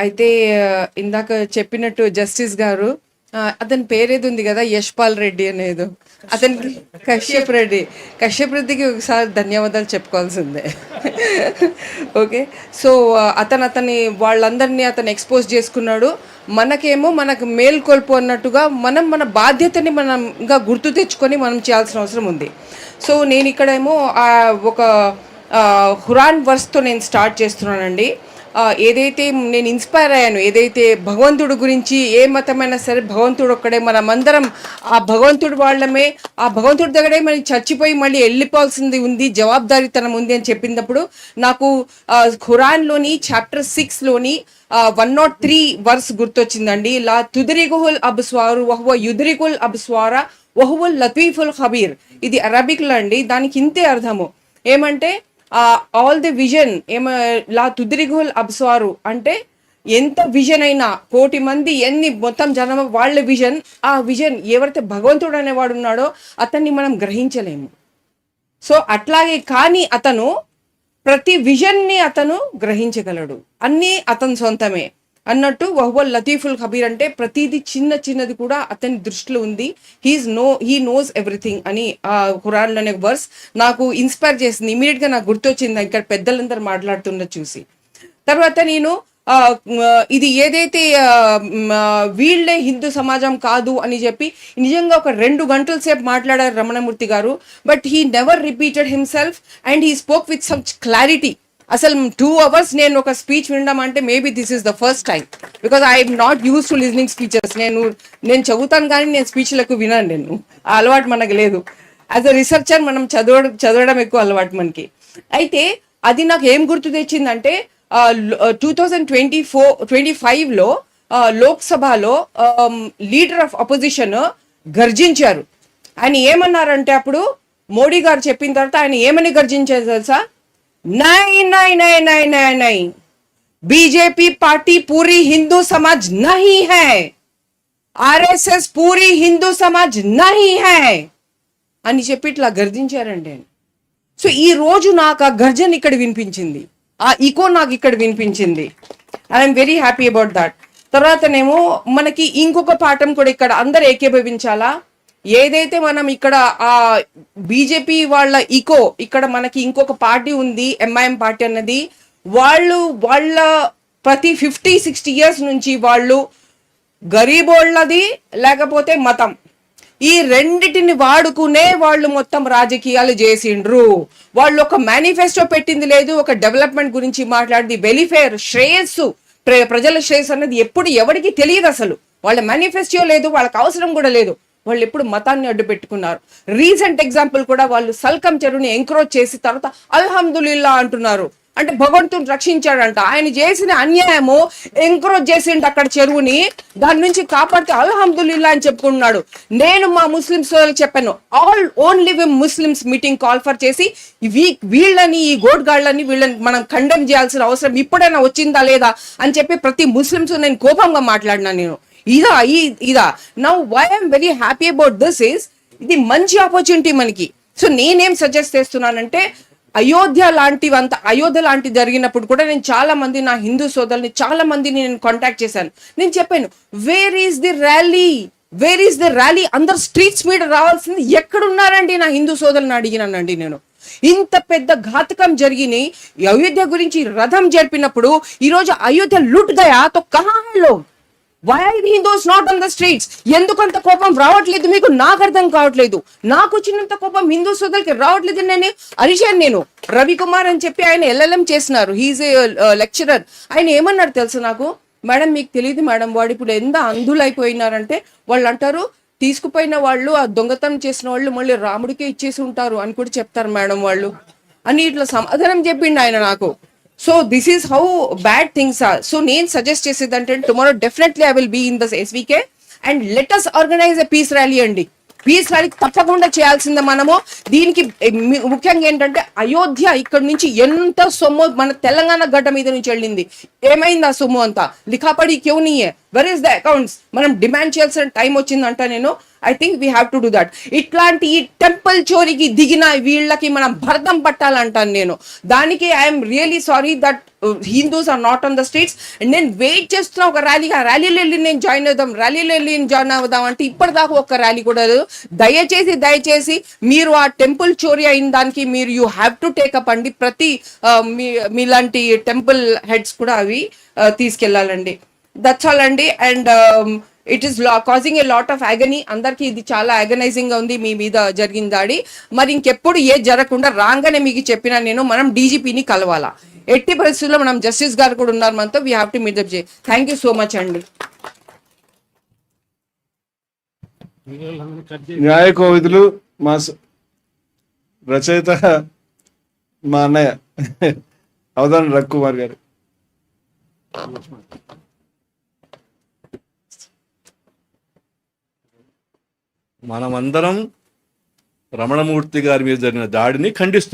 అయితే ఇందాక చెప్పినట్టు జస్టిస్ గారు అతని పేరేది ఉంది కదా యశ్పాల్ రెడ్డి అనేది అతనికి కశ్యప్ రెడ్డికి ఒకసారి ధన్యవాదాలు చెప్పుకోవాల్సిందే. ఓకే. సో అతని వాళ్ళందరినీ అతను ఎక్స్పోజ్ చేసుకున్నాడు. మనకేమో మనకు మేల్కొల్పు అన్నట్టుగా మనం మన బాధ్యతని మనం ఇంకా గుర్తు తెచ్చుకొని మనం చేయాల్సిన అవసరం ఉంది. సో నేను ఇక్కడేమో ఒక ఖురాన్ వర్స్తో నేను స్టార్ట్ చేస్తున్నానండి. ఏదైతే నేను ఇన్స్పైర్ అయ్యాను, ఏదైతే భగవంతుడు గురించి ఏ మతమైనా సరే భగవంతుడు ఒక్కడే, మనమందరం ఆ భగవంతుడు వాళ్ళమే, ఆ భగవంతుడి దగ్గరే మనం చచ్చిపోయి మళ్ళీ వెళ్ళిపోవాల్సింది ఉంది, జవాబుదారీతనం ఉంది అని చెప్పినప్పుడు నాకు ఖురాన్లోని చాప్టర్ 6లోని 103 వర్స్ గుర్తొచ్చిందండి. లా తుదరిగుల్ అబ్స్వారు వహువ యుదరికుల్ అబ్స్వారా వహువల్ లతీఫుల్ ఖబీర్. ఇది అరబిక్లో అండి. దానికి ఇంతే అర్థము ఏమంటే ఆల్ ది విజన్ లా తుదిరిగుల్ అబ్స్వారు అంటే ఎంత విజన్ అయినా, 1,000,000 మంది ఎన్ని మొత్తం జనం వాళ్ళ విజన్, ఆ విజన్ ఎవరైతే భగవంతుడు అనేవాడు ఉన్నాడో అతన్ని మనం గ్రహించలేము. సో అట్లాగే కానీ అతను ప్రతి విజన్ని అతను గ్రహించగలడు, అన్నీ అతని సొంతమే అన్నట్టు. వహువల్ లతీఫుల్ ఖబీర్ అంటే ప్రతిదీ చిన్నది కూడా అతని దృష్టిలో ఉంది. హీ నోస్ ఎవ్రీథింగ్ అని ఆ ఖురాన్లోనే వర్స్ నాకు ఇన్స్పైర్ చేసింది. ఇమీడియట్గా నాకు గుర్తొచ్చింది ఇక్కడ పెద్దలందరూ మాట్లాడుతున్న చూసి. తర్వాత నేను ఇది ఏదైతే వీళ్ళే హిందూ సమాజం కాదు అని చెప్పి నిజంగా ఒక 2 గంటల సేపు మాట్లాడారు రమణమూర్తి గారు. But he never repeated himself and he spoke with such clarity. అసలు 2 hours నేను ఒక స్పీచ్ వినడం అంటే maybe this is the first time, because I'm not use to listening speeches. నేను చదువుతాను కానీ నేను స్పీచ్లకు వినాను. నేను ఆ అలవాటు మనకు లేదు. యాజ్ అ రిసెర్చర్ మనం చదవడం ఎక్కువ అలవాటు మనకి. అయితే అది నాకు ఏం గుర్తు తెచ్చిందంటే 2025లో లోక్సభలో లీడర్ ఆఫ్ అపోజిషన్ గర్జించారు. ఆయన ఏమన్నారంటే అప్పుడు మోడీ గారు చెప్పిన తర్వాత ఆయన ఏమని గర్జించారు తెలుసా? नहीं नहीं नहीं नहीं नहीं नहीं, बीजेपी पार्टी पूरी हिंदू समाज नहीं है, आरएसएस पूरी हिंदू समाज नहीं है అని చెప్పి ఇట్లా గర్జించారండి. సో ఈ రోజు నాకు ఆ గర్జన ఇక్కడ వినిపించింది, ఆ ఈకో నాకు ఇక్కడ వినిపించింది. I'm very happy about that. తర్వాతనేమో మనకి ఇంకొక పాఠం కూడా ఇక్కడ అందరు ఏకీభవించాలా. ఏదైతే మనం ఇక్కడ ఆ బీజేపీ వాళ్ళ ఈకో, ఇక్కడ మనకి ఇంకొక పార్టీ ఉంది ఎంఐఎం పార్టీ అన్నది, వాళ్ళ ప్రతి 50-60 years నుంచి వాళ్ళు గరీబోళ్ళది లేకపోతే మతం, ఈ రెండిటిని వాడుకునే వాళ్ళు మొత్తం రాజకీయాలు చేసిండ్రు. వాళ్ళు ఒక మేనిఫెస్టో పెట్టింది లేదు, ఒక డెవలప్మెంట్ గురించి మాట్లాడింది, వెలిఫేర్ శ్రేయస్సు, ప్రజల శ్రేయస్సు అనేది ఎప్పుడు ఎవరికి తెలియదు. అసలు వాళ్ళ మేనిఫెస్టో లేదు, వాళ్ళకి అవసరం కూడా లేదు. వాళ్ళు ఎప్పుడు మతాన్ని అడ్డు పెట్టుకున్నారు. రీసెంట్ ఎగ్జాంపుల్ కూడా వాళ్ళు సల్కం చెరువుని ఎంకరేజ్ చేసి తర్వాత అల్హమ్దులిల్లా అంటున్నారు. అంటే భగవంతుని రక్షించాడంట. ఆయన చేసిన అన్యాయము ఎంకరేజ్ చేసిండు అక్కడ చెరువుని, దాని నుంచి కాపాడితే అల్హమ్దులిల్లా అని చెప్పుకున్నాడు. నేను మా ముస్లిమ్స్ చెప్పాను, only Muslims meeting call for చేసి వీళ్ళని, ఈ గోడ్గాళ్ళని, వీళ్ళని మనం కండెమ్ చేయాల్సిన అవసరం ఇప్పుడైనా వచ్చిందా లేదా అని చెప్పి ప్రతి ముస్లిమ్స్ నేను కోపంగా మాట్లాడినా. నేను ఇదా now why I'm very happy about this is, ఇది మంచి ఆపర్చునిటీ మనకి. సో నేనేం సజెస్ట్ చేస్తున్నానంటే అయోధ్య లాంటి జరిగినప్పుడు కూడా నేను చాలా మంది నా హిందూ సోదరుల్ని చాలా మందిని నేను కాంటాక్ట్ చేశాను. నేను చెప్పాను, వేర్ ఈస్ ది ర్యాలీ, అందరు స్ట్రీట్స్ మీద రావాల్సింది ఎక్కడున్నారండి నా హిందూ సోదరుని అడిగినానండి నేను. ఇంత పెద్ద ఘాతకం జరిగిన అయోధ్య గురించి రథం జరిపినప్పుడు ఈరోజు అయోధ్య లుట్ గయా తో కహా హై లోగ్, why are Hindus not on the streets? ఎందుకంత కోపం రావట్లేదు మీకు? నాకు అర్థం కావట్లేదు. నాకు వచ్చినంత కోపం హిందూ సోదరులకి రావట్లేదు. నేను అరిచాను. నేను రవికుమార్ అని చెప్పి ఆయన LLM చేసినారు, హీఈస్ ఏ లెక్చరర్. ఆయన ఏమన్నారు తెలుసు నాకు, మేడం మీకు తెలియదు మేడం, వాడు ఇప్పుడు ఎంత అంధులైపోయినారంటే వాళ్ళు అంటారు తీసుకుపోయిన వాళ్ళు ఆ దొంగతనం చేసిన వాళ్ళు మళ్ళీ రాముడికే ఇచ్చేసి ఉంటారు అని కూడా చెప్తారు మేడం వాళ్ళు అని ఇట్లా సమాధానం చెప్పిండు ఆయన నాకు. So this is how bad things are. So నేను సజెస్ట్ చేసేది అంటే tomorrow definitely I will be in the SVK and let us organise a peace rally అండి. పీస్ ర్యాలీ తప్పకుండా చేయాల్సిందే మనము. దీనికి ముఖ్యంగా ఏంటంటే అయోధ్య ఇక్కడ నుంచి ఎంత సొమ్ము మన తెలంగాణ గడ్డ మీద నుంచి వెళ్ళింది, ఏమైంది ఆ సొమ్ము అంతా? లిఖాపడి క్యూ నీయే, వెర్ ఇస్ ద అకౌంట్స్? మనం డిమాండ్ చేయాల్సిన టైం వచ్చిందంట. నేను I think we have to do that. ఇట్లాంటి ఈ టెంపుల్ చోరీకి దిగిన వీళ్ళకి మనం భరతం పట్టాలంటాను నేను. దానికి I'm really sorry that Hindus are not on the streets. నేను వెయిట్ చేస్తున్నా ఒక ర్యాలీగా, ర్యాలీలో వెళ్ళి నేను జాయిన్ అవుదాం అంటే ఇప్పటిదాకా ఒక ర్యాలీ కూడా లేదు. దయచేసి మీరు ఆ టెంపుల్ చోరీ అయిన దానికి మీరు యూ హ్యావ్ టు టేకప్ అండి. ప్రతి మీలాంటి టెంపుల్ హెడ్స్ కూడా అవి తీసుకెళ్లాలండి. దట్స్ ఆల్ అండి. And it is causing a lot of agony. అందరికి ఇది చాలా యాగనైజింగ్ గా ఉంది మీ మీద జరిగిన దాడి. మరి ఇంకెప్పుడు ఏ జరగకుండా రాగానే మీకు చెప్పినా నేను, మనం డీజీపీని కలవాలా. ఎట్టి పరిస్థితుల్లో మనం జస్టిస్ గారు కూడా ఉన్నారు మనతో. We have to meet up. Thank you so much అండి. న్యాయ కోవిదులు మా రచయిత మా అన్నయ్య అవధాన్ రవికుమార్ గారు. మనమందరం రమణమూర్తి గారి మీద జరిగిన దాడిని ఖండిస్తున్నాం.